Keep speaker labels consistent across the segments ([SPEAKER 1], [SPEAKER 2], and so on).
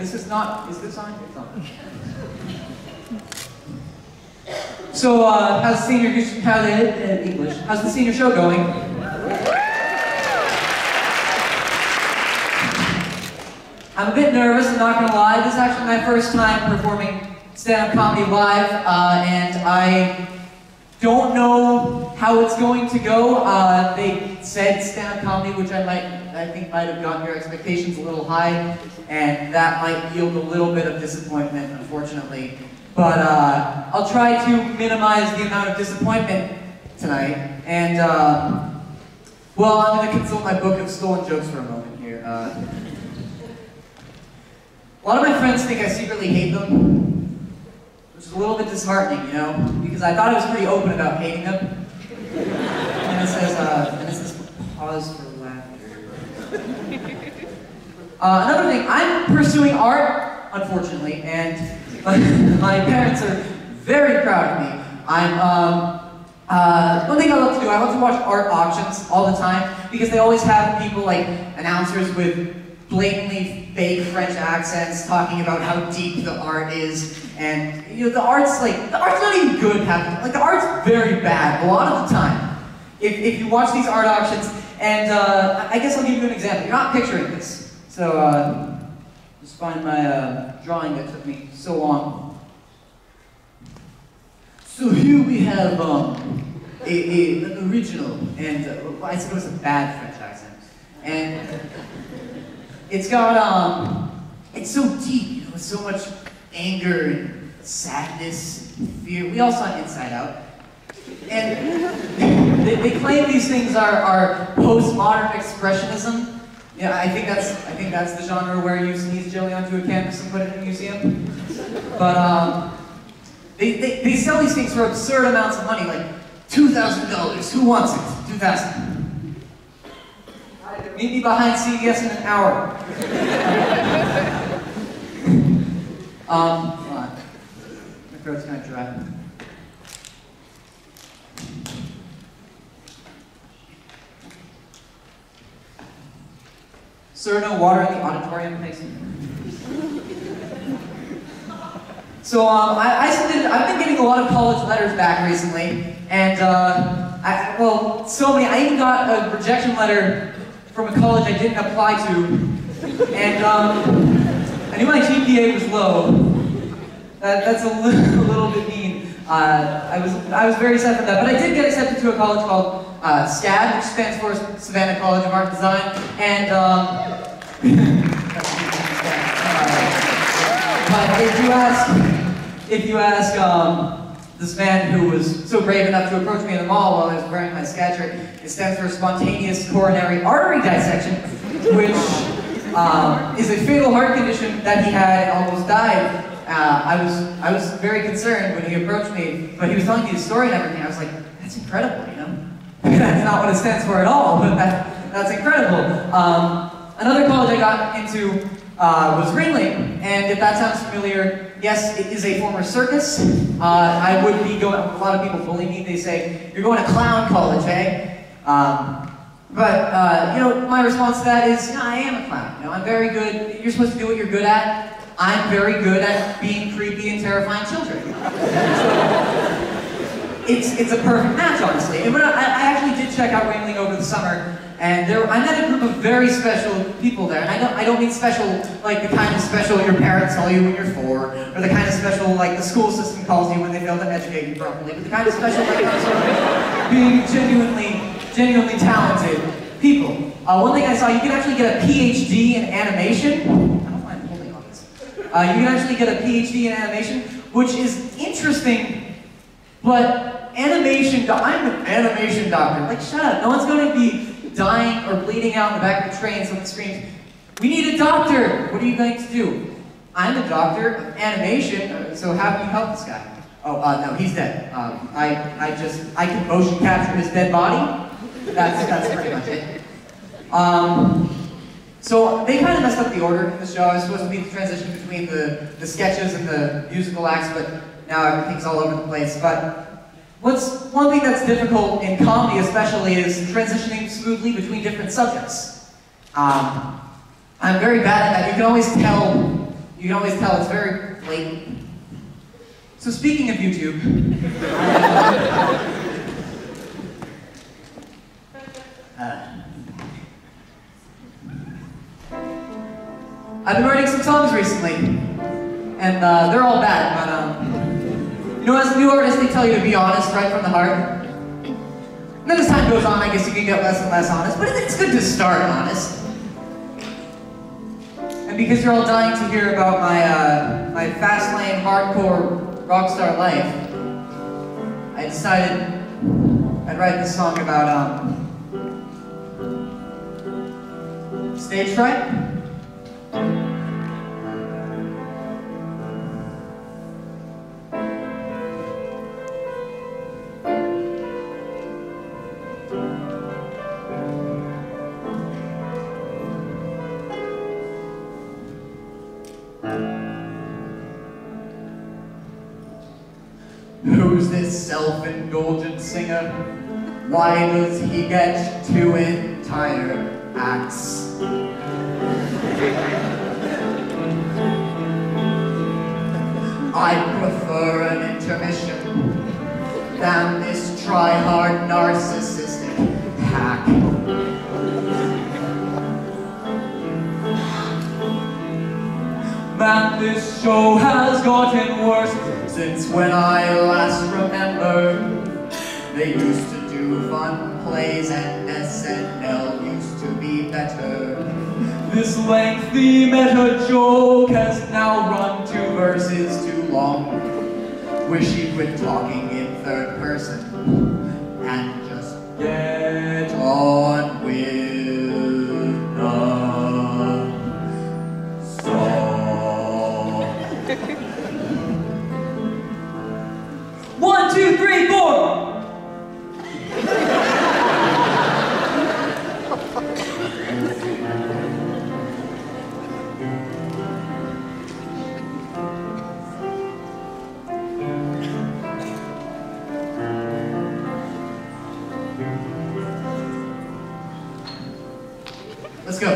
[SPEAKER 1] This is not, is this on? It's on. So, how's the senior show going? I'm a bit nervous, I'm not gonna lie. This is actually my first time performing stand-up comedy live, and I don't know how it's going to go. They said stand-up comedy, which I think might have gotten your expectations a little high, and that might yield a little bit of disappointment, unfortunately. But I'll try to minimize the amount of disappointment tonight, and well, I'm going to consult my book of stolen jokes for a moment here. A lot of my friends think I secretly hate them, which is a little bit disheartening, you know, because I thought I was pretty open about hating them. And it says pause for laughter. Another thing, I'm pursuing art, unfortunately, and my parents are very proud of me. One thing I love to do, I love to watch art auctions all the time, because they always have people like announcers with blatantly fake French accents talking about how deep the art is, and you know, the art's not even good half the time. The art's very bad a lot of the time. If you watch these art auctions, and I guess I'll give you an example. You're not picturing this, so just find my drawing that took me so long. So here we have an original, and I suppose a bad French accent, and it's got, it's so deep, you know, so much anger and sadness and fear. We all saw Inside Out. And they claim these things are postmodern expressionism. Yeah, I think that's the genre where you sneeze jelly onto a canvas and put it in a museum. But they sell these things for absurd amounts of money, like $2,000. Who wants it? $2,000. Meet me behind CVS in an hour. Hold on. My throat's kind of dry. Sir, no water in the auditorium, thanks. So, I've been getting a lot of college letters back recently, and, well, so many. I even got a rejection letter from a college I didn't apply to, and I knew my GPA was low. That's a little bit mean. I was very sad for that, but I did get accepted to a college called SCAD, which stands for Savannah College of Art and Design, and but if you ask this man who was so brave enough to approach me in the mall while I was wearing my SCAD shirt, it stands for spontaneous coronary artery dissection, which is a fatal heart condition that he had and almost died. I was very concerned when he approached me, but he was telling me the story and everything. I was like, that's incredible, you know? That's not what it stands for at all, but that's incredible. Another college I got into was Ringling, and if that sounds familiar, yes, it is a former circus. I would be going, a lot of people bully me, they say, you're going to clown college, eh? But you know, my response to that is, I am a clown. You know, I'm very good, you're supposed to do what you're good at. I'm very good at being creepy and terrifying children. So, it's a perfect match, honestly. And when I actually did check out Ringling over the summer, and I met a group of very special people there. And I don't mean special like the kind of special your parents tell you when you're 4, or the kind of special like the school system calls you when they fail to educate you properly, but the kind of special like sort of being genuinely talented people. One thing I saw, you can actually get a PhD in animation. I don't mind holding on this. You can actually get a PhD in animation, which is interesting, but animation, I'm an animation doctor. Like, shut up, no one's going to be dying or bleeding out in the back of the train, someone screams, we need a doctor! What are you going to do? I'm a doctor of animation, so how can you help this guy? Oh, no, he's dead. I can motion capture his dead body. That's pretty much it. So they kind of messed up the order in the show. I was supposed to be the transition between the sketches and the musical acts, but now everything's all over the place. But one thing that's difficult in comedy especially is transitioning smoothly between different subjects. I'm very bad at that. You You can always tell it's very blatant. So speaking of YouTube, I've been writing some songs recently, and they're all bad, but you know, as a new artist, they tell you to be honest right from the heart. And then as time goes on, I guess you can get less and less honest, but it's good to start honest. And because you're all dying to hear about my fast lane, hardcore, rockstar life, I decided I'd write this song about stage fright. Who's this self-indulgent singer? Why does he get two entire acts? I prefer an intermission than this try-hard narcissistic hack. Man, this show has gotten worse since when I last remember. They used to do fun plays and SNL used to be better. This lengthy meta joke has now run 2 verses too long. Wish he'd quit talking in third person and just get on with the song. 1, 2, 3, 4! Let's go.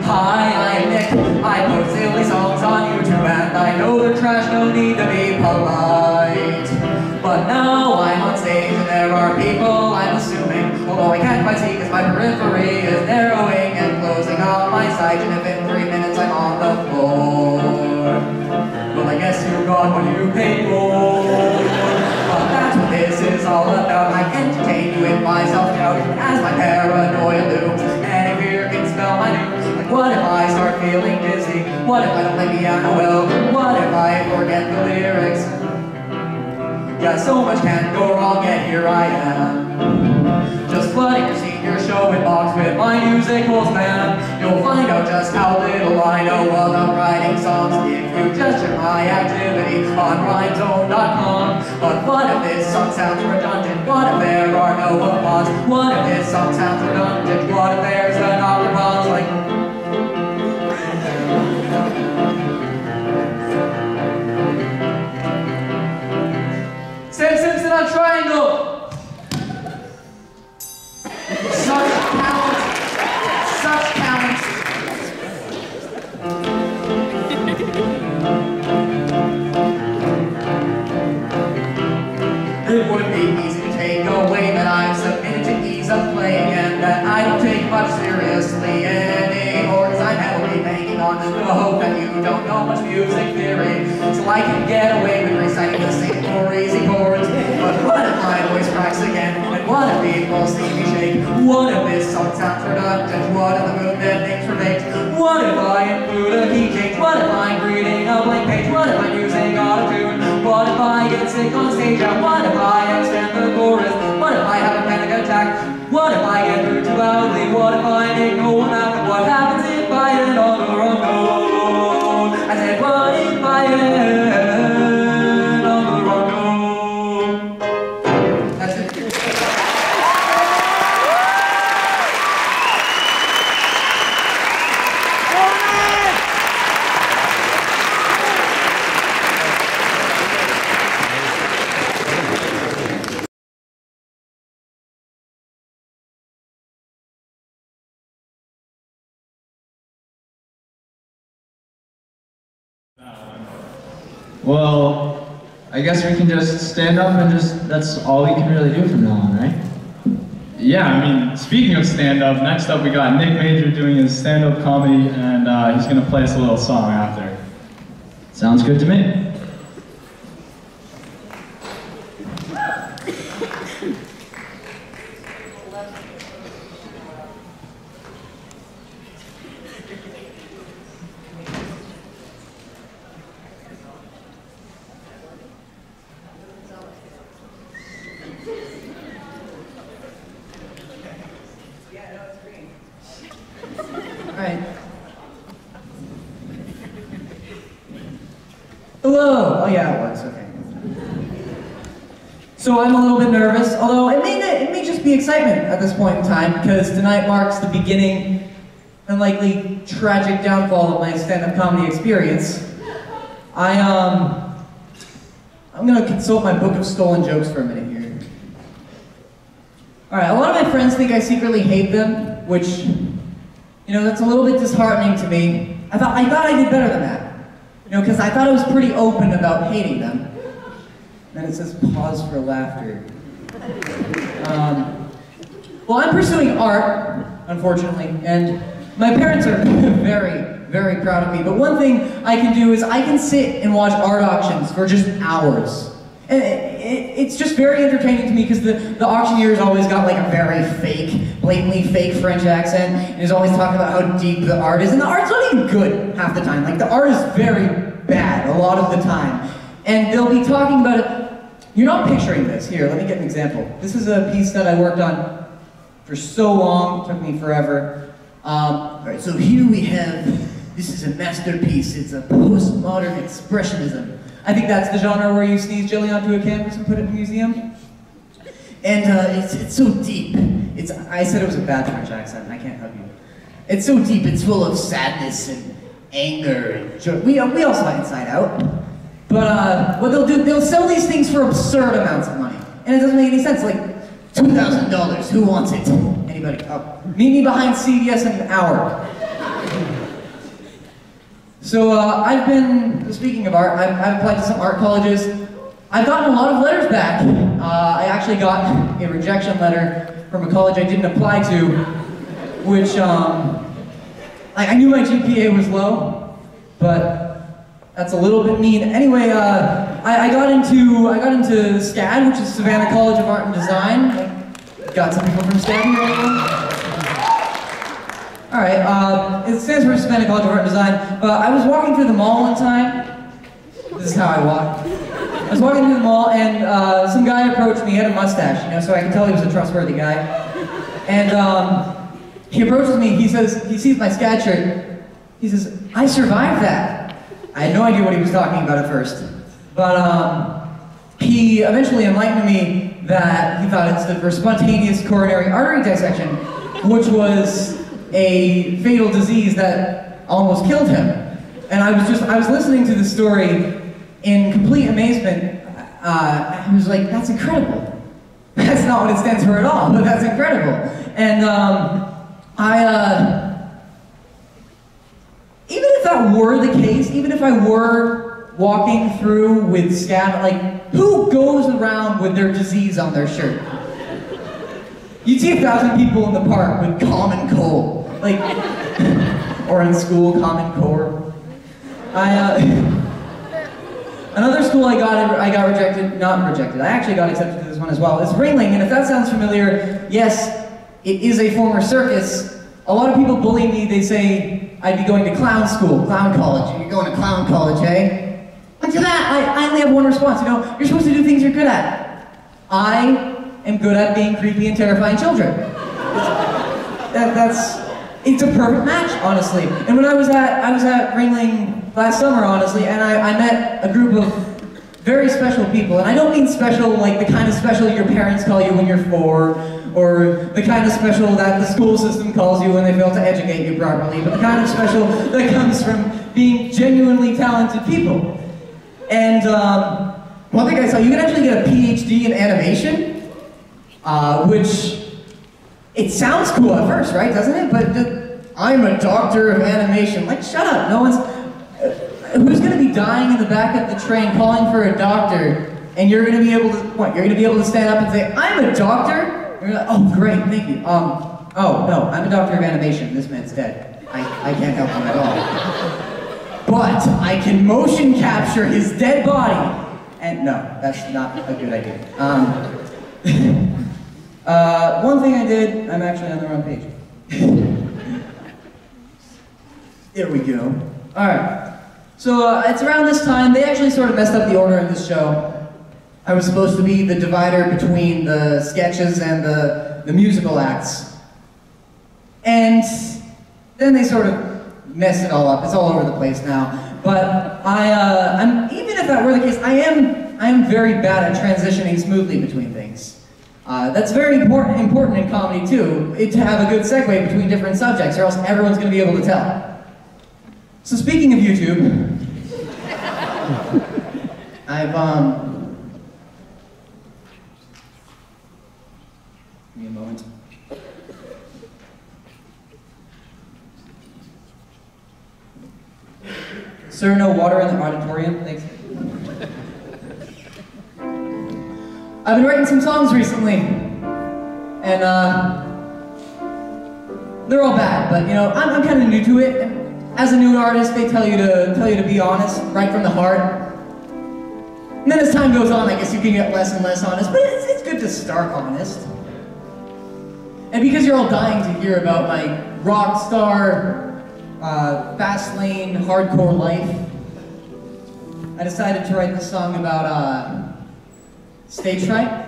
[SPEAKER 1] Hi, I'm Nick. I post silly songs on YouTube and I know they're trash, no need to be polite. But now I'm on stage and there are people, I'm assuming, although I can't quite see because my periphery is narrowing and closing on my sight, and if in 3 minutes I'm on the floor, well, I guess you got what you paid for. But that's what this is all about. I entertain you in my self-doubt as my paranoia looms. Any fear can spell my doom. Like, what if I start feeling dizzy? What if I don't play piano well? What if I forget the lyrics? Yeah, so much can go wrong, yet here I am, just flooding your senior show inbox with my musicals, man. You'll find out just how little I know while I'm writing songs if you just check my activity on rhymezone.com. But what if this song sounds redundant? What if there are no applause? What if this song sounds redundant? What if there's an awkward pause like... Simpson on triangle! Such talent! Such talent! It would be easy to take away that I've submitted to ease of playing and that I don't take much seriously anymore, because I'm heavily banking on the hope that you don't know much music theory, so I can get away with reciting the same 4 easy chords. But what if my voice cracks again? And what if people see me shake? What if this song sounds redundant? What if the movement names were baked? What if I include a key change? What if I'm reading a blank page? What if I'm using auto-tune? What if I get sick on stage? And what if I extend the chorus? What if I have a panic attack? What if I get through too loudly? What if I make no one laugh? And what happens if I end on the wrong note? I said, what if I end on the wrong note? That's it.
[SPEAKER 2] Well, I guess we can just stand up and that's all we can really do from now on, right?
[SPEAKER 3] Yeah, I mean, speaking of stand-up, next up we got Nick Major doing his stand-up comedy, and he's gonna play us a little song after.
[SPEAKER 2] Sounds good to me.
[SPEAKER 1] Hello! Oh yeah, it works, okay. So I'm a little bit nervous, although it may just be excitement at this point in time, because tonight marks the beginning and likely tragic downfall of my stand-up comedy experience. I'm gonna consult my book of stolen jokes for a minute here. Alright, a lot of my friends think I secretly hate them, which, you know, that's a little bit disheartening to me. I thought I did better than that. You know, because I thought I was pretty open about hating them. Then it says pause for laughter. Well, I'm pursuing art, unfortunately, and my parents are very, very proud of me. But one thing I can do is I can sit and watch art auctions for just hours. And it's just very entertaining to me because the auctioneer's always got like a very fake, blatantly fake French accent, and is always talking about how deep the art is. And the art's not even good half the time. Like, the art is very bad a lot of the time. And they'll be talking about it. You're not picturing this. Here, let me get an example. This is a piece that I worked on for so long, it took me forever. Alright, so here we have, this is a masterpiece. It's a postmodern expressionism. I think that's the genre where you sneeze jelly onto a canvas and put it in a museum. And it's so deep. I said it was a bad French accent, I can't help you. It's so deep, it's full of sadness and anger and joy. We all saw Inside Out. But what they'll do, they'll sell these things for absurd amounts of money. And it doesn't make any sense, like $2,000, who wants it? Anybody? Oh, meet me behind CVS in an hour. So I've been, speaking of art, I've applied to some art colleges. I've gotten a lot of letters back. I actually got a rejection letter from a college I didn't apply to, which, I knew my GPA was low, but that's a little bit mean. Anyway, I got into SCAD, which is Savannah College of Art and Design. Got some people from SCAD here. Alright, it stands for Savannah College of Art and Design. I was walking through the mall one time. This is how I walk. I was walking through the mall and some guy approached me. He had a mustache, you know, so I could tell he was a trustworthy guy. And he approaches me, he sees my SCAD shirt. He says, I survived that. I had no idea what he was talking about at first. But he eventually enlightened me that he thought it stood for spontaneous coronary artery dissection, which was a fatal disease that almost killed him. And I was listening to the story in complete amazement. I was like, that's incredible. That's not what it stands for at all, but that's incredible. And even if that were the case, even if I were walking through with SCAD, like, who goes around with their disease on their shirt? You'd see 1,000 people in the park with common cold. Like, or in school, Common Core. Another school I got rejected, not rejected, I actually got accepted to this one as well. It's Ringling, and if that sounds familiar, yes, it is a former circus. A lot of people bully me, they say I'd be going to clown school, clown college. You're going to clown college, eh? And to that, I only have one response, you know, you're supposed to do things you're good at. I am good at being creepy and terrifying children. It's a perfect match, honestly. And when I was at Ringling last summer, honestly, and I met a group of very special people. And I don't mean special like the kind of special your parents call you when you're 4, or the kind of special that the school system calls you when they fail to educate you properly, but the kind of special that comes from being genuinely talented people. And one thing I saw, you can actually get a PhD in animation, which, it sounds cool at first, right, doesn't it? But I'm a doctor of animation. Like, shut up, no one's... who's gonna be dying in the back of the train calling for a doctor, and you're gonna be able to, what, you're gonna be able to stand up and say, I'm a doctor? You're like, oh great, thank you. Oh no, I'm a doctor of animation, this man's dead. I can't help him at all. But I can motion capture his dead body. And no, that's not a good idea. One thing I did, I'm actually on the wrong page. There we go. All right. So it's around this time, they actually sort of messed up the order in this show. I was supposed to be the divider between the sketches and the musical acts. And then they sort of messed it all up. It's all over the place now. But even if that were the case, I am very bad at transitioning smoothly between things. That's very important in comedy too, to have a good segue between different subjects, or else everyone's going to be able to tell. So speaking of YouTube, I've give me a moment. Sir, no water in the auditorium, thanks. I've been writing some songs recently, and they're all bad, but you know, I'm kind of new to it. And as a new artist, they tell you to be honest, right from the heart. And then as time goes on, I guess you can get less and less honest, but it's good to start honest. And because you're all dying to hear about my rock star, fast lane, hardcore life, I decided to write this song about stage fright.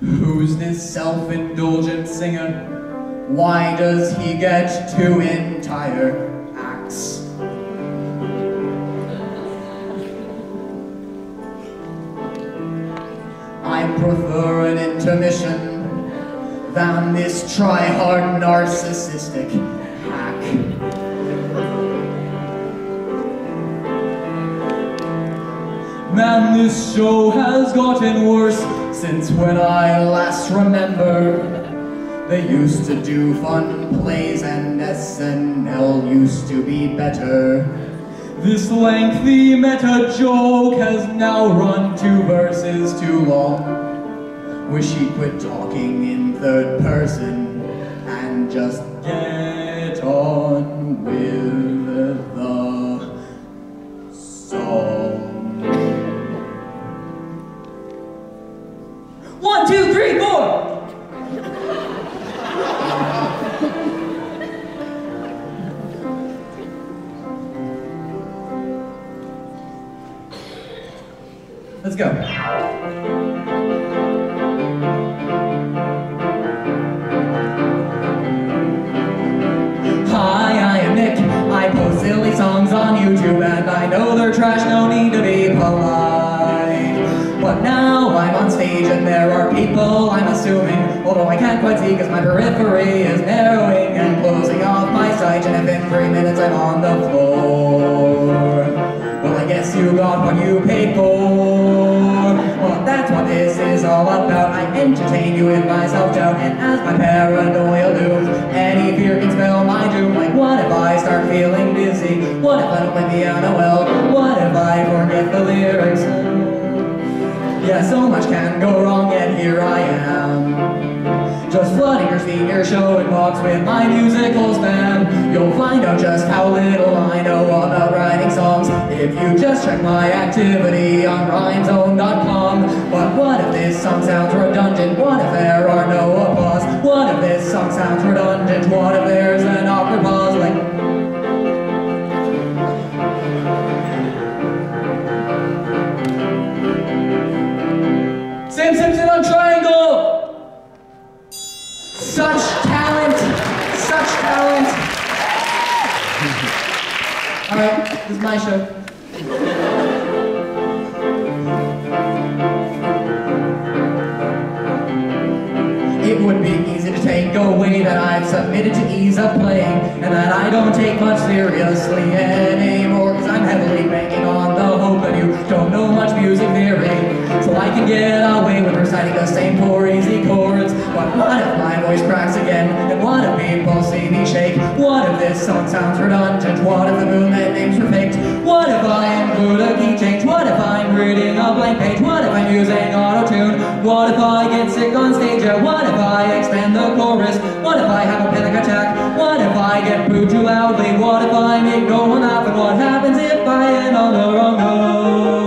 [SPEAKER 1] Who's this self-indulgent singer? Why does he get 2 entire acts? I prefer an intermission than this try-hard narcissistic hack. Man, this show has gotten worse since when I last remember. They used to do fun plays and SNL used to be better. This lengthy meta joke has now run 2 verses too long. Wish he'd quit talking in third person and just get on with the song. 1, 2, 3, 4! Let's go. Hi, I am Nick. I post silly songs on YouTube and I know they're trash, no need to be polite. But now I'm on stage and there are people, I'm assuming, although I can't quite see because my periphery is narrowing and closing off my sight, and if in 3 minutes I'm on the floor, well, I guess you got what you paid for. Well, that's what this is all about. I entertain you with my self-doubt, and as my paranoia looms, any fear can spell my doom. Like, what if I start feeling dizzy? What if I don't play piano well? What if I forget the lyrics? Yeah, so much can go wrong, yet here I am, just flooding your senior show inbox with my musical spam. You'll find out just how little I know about writing songs if you just check my activity on rhymezone.com. But what if this song sounds redundant? What if there are no applause? What if this song sounds redundant? What if there's an awkward pause? Like, Simpson on Triangle! Such talent! Such talent! Alright, this is my show. It would be easy to take think away that I've submitted to ease of playing, and that I don't take much seriously anymore, cause I'm heavily banking on the hope that you don't know much music theory, so I can get away with reciting the same poor easy chords. But what if my voice cracks again, and what if people see me shake? What if this song sounds redundant? What if the movement names are faked? What if I include a key change? What if I'm reading a blank page? What if I'm using auto-tune? What if I get sick on stage? What if I expand the chorus? What if I have a panic attack? What if I get booed too loudly? What if I make no one laugh? And what happens if I end on the wrong note?